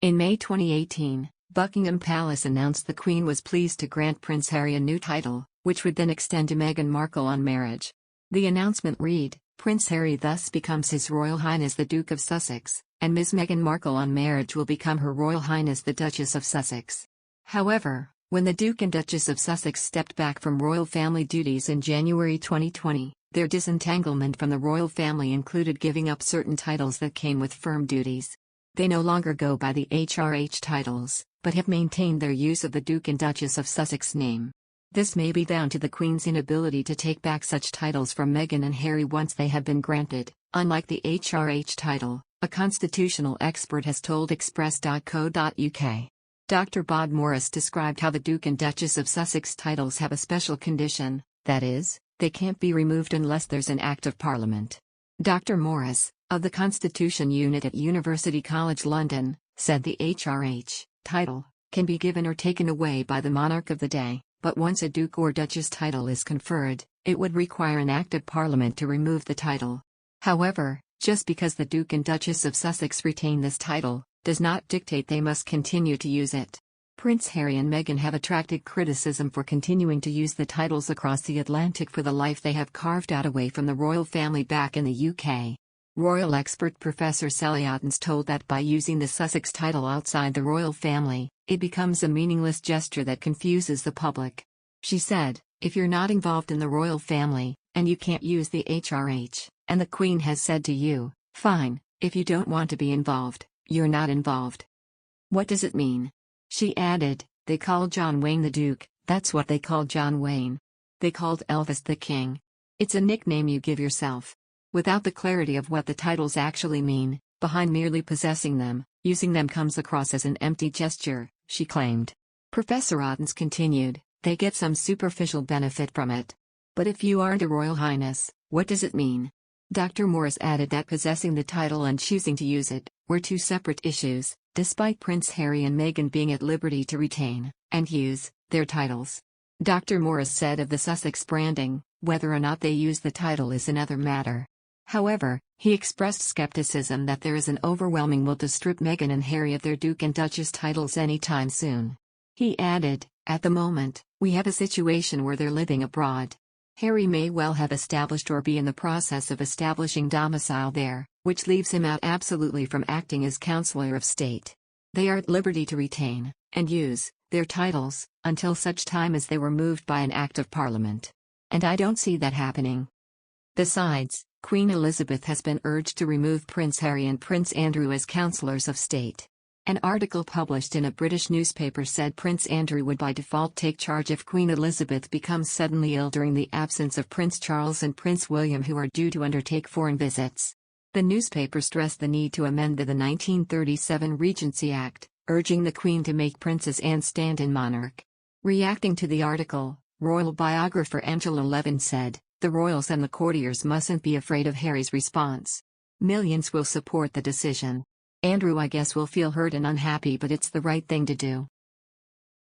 In May 2018, Buckingham Palace announced the Queen was pleased to grant Prince Harry a new title, which would then extend to Meghan Markle on marriage. The announcement read, Prince Harry thus becomes His Royal Highness the Duke of Sussex, and Ms. Meghan Markle on marriage will become Her Royal Highness the Duchess of Sussex. However, when the Duke and Duchess of Sussex stepped back from royal family duties in January 2020, their disentanglement from the royal family included giving up certain titles that came with firm duties. They no longer go by the HRH titles, but have maintained their use of the Duke and Duchess of Sussex name. This may be down to the Queen's inability to take back such titles from Meghan and Harry once they have been granted, unlike the HRH title, a constitutional expert has told Express.co.uk. Dr. Bob Morris described how the Duke and Duchess of Sussex titles have a special condition, that is, they can't be removed unless there's an Act of Parliament. Dr. Morris, of the Constitution Unit at University College London, said the HRH title can be given or taken away by the monarch of the day, but once a Duke or Duchess title is conferred, it would require an Act of Parliament to remove the title. However, just because the Duke and Duchess of Sussex retain this title, does not dictate they must continue to use it. Prince Harry and Meghan have attracted criticism for continuing to use the titles across the Atlantic for the life they have carved out away from the royal family back in the UK. Royal expert Professor Cele Otnes told that by using the Sussex title outside the royal family, it becomes a meaningless gesture that confuses the public. She said, if you're not involved in the royal family, and you can't use the HRH, and the Queen has said to you, fine, if you don't want to be involved, you're not involved. What does it mean? She added, they call John Wayne the Duke, that's what they called John Wayne. They called Elvis the King. It's a nickname you give yourself. Without the clarity of what the titles actually mean, behind merely possessing them, using them comes across as an empty gesture, she claimed. Professor Otnes continued, they get some superficial benefit from it. But if you aren't a Royal Highness, what does it mean? Dr. Morris added that possessing the title and choosing to use it were two separate issues, despite Prince Harry and Meghan being at liberty to retain and use their titles. Dr. Morris said of the Sussex branding, whether or not they use the title is another matter. However, he expressed skepticism that there is an overwhelming will to strip Meghan and Harry of their Duke and Duchess titles anytime soon. He added, at the moment, we have a situation where they're living abroad. Harry may well have established or be in the process of establishing domicile there, which leaves him out absolutely from acting as Counselor of State. They are at liberty to retain and use their titles until such time as they were moved by an Act of Parliament. And I don't see that happening. Besides, Queen Elizabeth has been urged to remove Prince Harry and Prince Andrew as Councillors of State. An article published in a British newspaper said Prince Andrew would by default take charge if Queen Elizabeth becomes suddenly ill during the absence of Prince Charles and Prince William, who are due to undertake foreign visits. The newspaper stressed the need to amend the 1937 Regency Act, urging the Queen to make Princess Anne stand-in monarch. Reacting to the article, royal biographer Angela Levin said, the royals and the courtiers mustn't be afraid of Harry's response. Millions will support the decision. Andrew I guess will feel hurt and unhappy, but it's the right thing to do.